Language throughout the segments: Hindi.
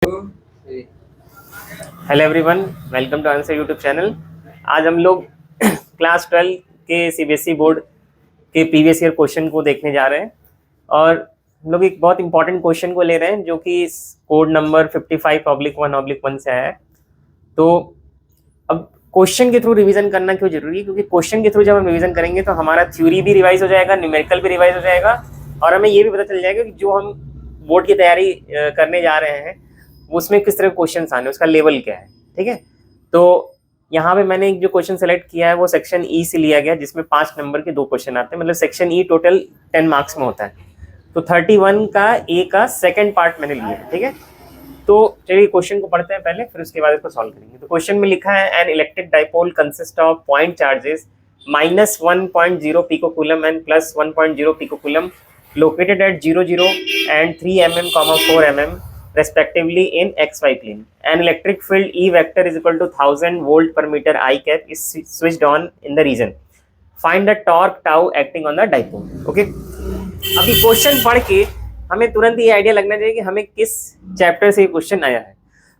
Hello everyone, welcome to answer YouTube channel. आज हम लोग क्लास 12 के सीबीएसई बोर्ड के प्रीवियस ईयर क्वेश्चन को देखने जा रहे हैं और हम लोग एक बहुत इंपॉर्टेंट क्वेश्चन को ले रहे हैं जो कि कोड नंबर 55/1/1 से आया है। तो अब क्वेश्चन के थ्रू रिवीजन करना क्यों जरूरी है, क्योंकि क्वेश्चन के थ्रू जब हम रिवीजन करेंगे तो हमारा थ्योरी भी रिवाइज हो जाएगा, न्यूमेरिकल भी रिवाइज हो जाएगा और हमें ये भी पता चल जाएगा कि जो हम बोर्ड की तैयारी करने जा रहे हैं उसमें किस तरह के क्वेश्चन आने, उसका लेवल क्या है। ठीक है, तो यहाँ पे मैंने जो क्वेश्चन सेलेक्ट किया है वो सेक्शन ई से लिया गया, जिसमें 5 नंबर के 2 क्वेश्चन आते हैं। मतलब सेक्शन ई टोटल 10 मार्क्स में होता है, तो 31 का ए का सेकंड पार्ट मैंने लिया है। ठीक है, तो चलिए क्वेश्चन को पढ़ते हैं पहले, फिर उसके बाद इसको सॉल्व करेंगे। तो क्वेश्चन में लिखा है an electric dipole consist of point charges -1.0 picocoulomb and +1.0 picocoulomb located at 0, 0 and 3 mm, 4 mm respectively in xy plane. An electric field E vector is equal to 1000 volt per meter I cap is switched on in the region. Find the torque tau acting on the dipole. Okay. अभी क्वेश्चन पढ़ के हमें तुरंत ये आइडिया लगना चाहिए कि हमें किस चैप्टर से क्वेश्चन आया है।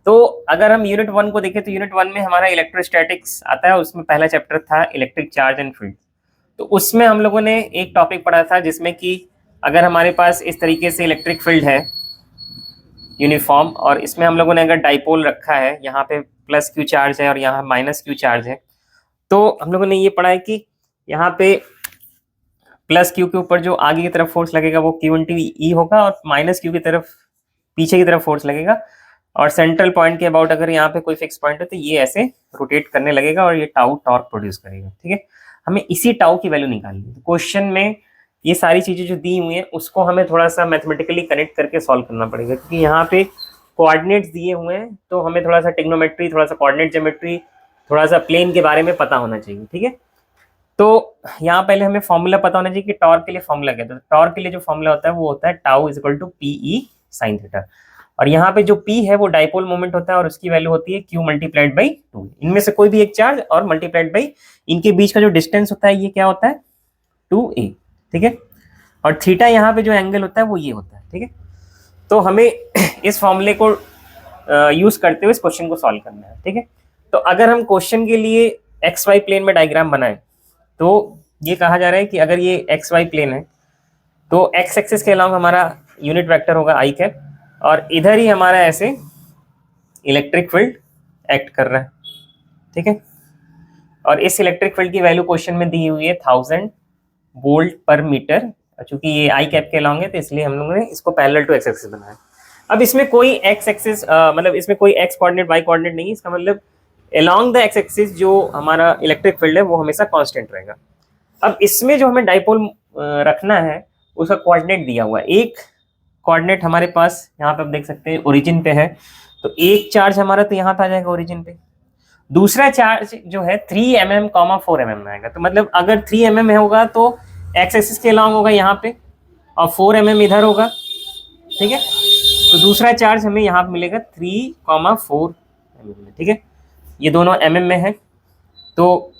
तो अगर हम यूनिट 1 को देखें तो यूनिट 1 में हमारा इलेक्ट्रोस्टैटिक्स आता है, उसमें पहला चैप्टर था इलेक्ट्रिक चार्ज एंड फील्ड। तो उसमें हम लोगों ने एक टॉपिक पढ़ा था जिसमें कि अगर हमारे पास इस तरीके से इलेक्ट्रिक फील्ड है यूनिफॉर्म और इसमें हम लोगों ने अगर डाइपोल रखा है, यहाँ पे प्लस क्यू चार्ज है और यहाँ माइनस क्यू चार्ज है, तो हम लोगों ने ये पढ़ा है कि यहाँ पे प्लस क्यू के ऊपर जो आगे की तरफ फोर्स लगेगा वो क्यू इंटू ई होगा और माइनस क्यू की तरफ पीछे की तरफ फोर्स लगेगा और सेंट्रल पॉइंट के अबाउट अगर यहाँ पे कोई फिक्स पॉइंट है तो ये ऐसे रोटेट करने लगेगा और ये टाउ टॉर्क प्रोड्यूस करेगा। ठीक है, हमें इसी टाउ की वैल्यू निकालनी है। क्वेश्चन में ये सारी चीजें जो दी हुई हैं उसको हमें थोड़ा सा मैथमेटिकली कनेक्ट करके सॉल्व करना पड़ेगा, क्योंकि यहाँ पे कोऑर्डिनेट्स दिए हुए हैं तो हमें थोड़ा सा ट्रिग्नोमेट्री, थोड़ा सा कोऑर्डिनेट ज्योमेट्री, थोड़ा सा प्लेन के बारे में पता होना चाहिए। ठीक है, तो यहाँ पहले हमें फॉर्मूला पता होना चाहिए कि टॉर्क के लिए फॉर्मूला क्या है। तो टॉर्क के लिए जो फॉर्मूला होता है वो होता है tau is equal to P E sine theta, और यहाँ पे जो P है वो डाइपोल मोमेंट होता है और उसकी वैल्यू होती है Q मल्टीप्लाइड बाई 2। इनमें से कोई भी एक चार्ज और मल्टीप्लाइड बाई इनके बीच का जो डिस्टेंस होता है ये क्या होता है 2a। ठीक है, और थीटा यहाँ पे जो एंगल होता है वो ये होता है। ठीक है, तो हमें इस फॉर्मूले को यूज करते हुए इस क्वेश्चन को सॉल्व करना है। ठीक है, तो अगर हम क्वेश्चन के लिए एक्स वाई प्लेन में डायग्राम बनाए तो ये कहा जा रहा है कि अगर ये एक्स वाई प्लेन है तो एक्स एक्सिस के अलावा हमारा यूनिट वेक्टर होगा आई कैप और इधर ही हमारा ऐसे इलेक्ट्रिक फील्ड एक्ट कर रहा है। ठीक है, और इस इलेक्ट्रिक फील्ड की वैल्यू क्वेश्चन में दी हुई है 1000 वोल्ट पर मीटर। चूंकि ये आई कैप के अलॉन्ग है तो इसलिए हम लोगों ने इसको पैरेलल टू एक्स एक्सिस बनाया। अब इसमें कोई एक्स एक्सिस मतलब इसमें कोई एक्स कोऑर्डिनेट वाई कोऑर्डिनेट नहीं है, इसका मतलब अलॉन्ग द एक्स एक्सिस जो हमारा इलेक्ट्रिक फील्ड है वो हमेशा कांस्टेंट रहेगा। अब इसमें जो हमें डाइपोल रखना है उसका कोऑर्डिनेट दिया हुआ है। एक कोऑर्डिनेट हमारे पास यहाँ पे आप देख सकते हैं ओरिजिन पे है, तो एक चार्ज हमारा तो यहाँ पे आ जाएगा ओरिजिन पे, दूसरा चार्ज जो है 3 mm, 4 mm में आएगा। तो मतलब अगर 3 mm है होगा तो एक्स एक्सिस के अलॉन्ग होगा यहाँ पे और 4 mm इधर होगा। ठीक है, तो दूसरा चार्ज हमें यहाँ पे मिलेगा 3,4 mm। ठीक है, ये दोनों mm में है। तो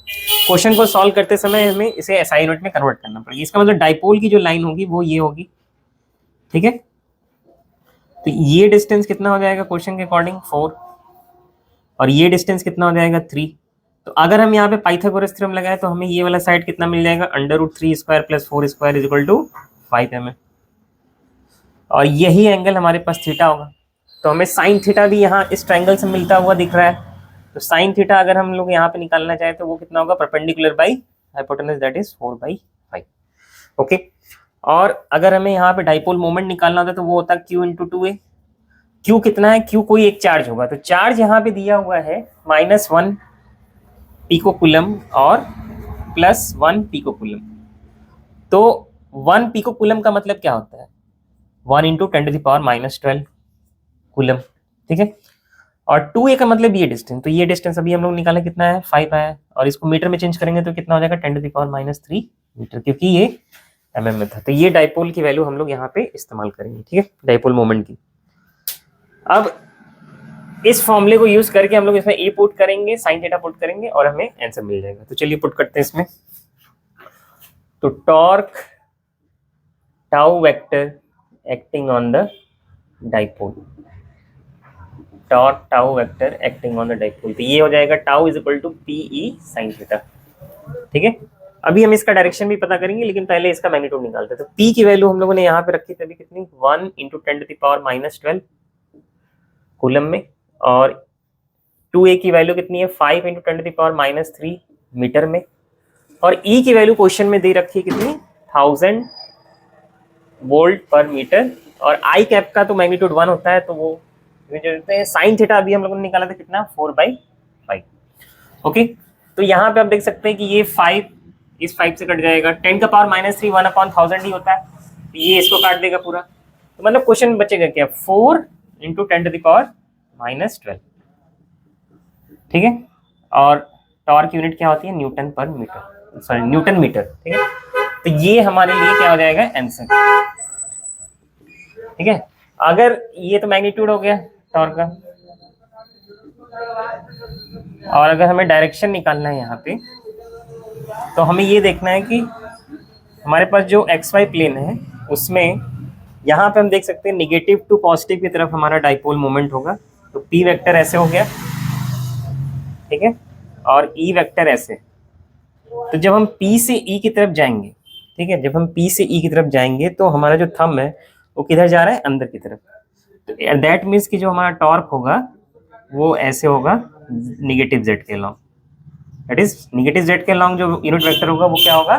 क्वेश्चन को सॉल्व करते समय हमें इसे एसआई यूनिट में कन्वर्ट करना पड़ेगा। इसका मतलब डाइपोल की जो लाइन होगी वो ये होगी। ठीक है, तो ये डिस्टेंस कितना हो जाएगा क्वेश्चन के अकॉर्डिंग 4 और ये डिस्टेंस कितना हो जाएगा 3। तो अगर हम यहाँ पे पाइथागोरस थ्योरम लगाए तो हमें ये वाला साइड कितना मिल जाएगा √3² + 4² इज इक्वल टू 5 mm और यही एंगल हमारे पास थीटा होगा। तो हमें साइन थीटा भी यहाँ इस ट्रायंगल से मिलता हुआ दिख रहा है। तो साइन थीटा अगर हम लोग यहाँ पे निकालना चाहे तो वो कितना होगा perpendicular by hypotenuse that is 4/5। Okay, और अगर हमें यहाँ पे डाइपोल मोमेंट निकालना होता है तो वो होता है Q × 2a। Q कितना है, Q कोई एक चार्ज होगा, तो चार्ज यहाँ पे दिया हुआ है -1 पिकोकूलम और +1 पिकोकूलम। तो 1 पिकोकूलम का मतलब क्या होता है 1 × 10⁻⁻12 कूलम। ठीक है, और 2a का मतलब ये डिस्टेंस, तो ये डिस्टेंस अभी हम लोग निकाला कितना है 5 आया और इसको मीटर में चेंज करेंगे तो कितना हो जाएगा 10⁻³ मीटर, क्योंकि ये mm में था। तो ये डाइपोल की वैल्यू हम लोग यहाँ पे इस्तेमाल करेंगे। ठीक है, डाइपोल मोमेंट की। अब इस फॉर्मूले को यूज करके हम लोग इसमें ए पुट करेंगे, साइन थीटा पुट करेंगे और हमें आंसर मिल जाएगा। तो चलिए पुट करते हैं इसमें। तो torque tau vector acting on the dipole dot tau vector acting on the dipole. तो ये हो जाएगा tau is equal to P E sine theta. ठीक है, अभी हम इसका डायरेक्शन भी पता करेंगे, लेकिन पहले इसका मैग्नीट्यूड निकालते हैं। तो पी की वैल्यू हम लोगों ने यहाँ पे रखी थी अभी कितनी, 1 इंटू 10⁻⁻12 कूलम में, और 2a की वैल्यू कितनी है, 5 इंटू 10⁻³ मीटर में, और e की वैल्यू क्वेश्चन में दे रखी है कितनी, 1000 वोल्ट पर मीटर, और आई कैप का तो मैग्नीट्यूड 1 होता है, तो वो जो साइन थीटा अभी हम लोगों ने निकाला था कितना, 4/5। ओके, तो यहाँ पे आप देख सकते हैं कि ये 5 इस 5 से कट जाएगा, 10⁻³ 1/1000 ही होता है, तो ये इसको काट देगा पूरा। तो मतलब क्वेश्चन में बचेगा क्या, 4 इंटू 10⁻12। ठीक है, और टॉर्क यूनिट क्या होती है, न्यूटन पर मीटर, सॉरी न्यूटन मीटर। ठीक है, तो ये हमारे लिए क्या हो जाएगा, आंसर। ठीक है, अगर ये तो मैग्नीट्यूड हो गया टॉर्क का, और अगर हमें डायरेक्शन निकालना है यहाँ पे, तो हमें ये देखना है कि हमारे पास जो एक्स वाई प्लेन है उसमें यहाँ पे हम देख सकते हैं निगेटिव टू पॉजिटिव की तरफ हमारा डाइपोल मोमेंट होगा। तो पी वेक्टर ऐसे हो गया, ठीक है, और ई वेक्टर ऐसे। तो जब हम पी से ई की तरफ जाएंगे, ठीक है, जब हम पी से ई की तरफ जाएंगे तो हमारा जो थंब है वो किधर जा रहा है, अंदर की तरफ। तो दैट मीन्स कि जो हमारा टॉर्क होगा वो ऐसे होगा निगेटिव जेड के long, that is negative Z के लॉन्ग जो यूनिट वेक्टर होगा वो क्या होगा,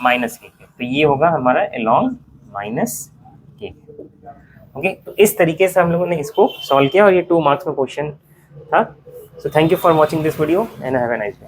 माइनस के। तो ये होगा हमारा अलोंग माइनस के। ओके, तो इस तरीके से हम लोगों ने इसको सॉल्व किया, और ये 2 मार्क्स का क्वेश्चन था। So thank you for watching this video and have a nice day.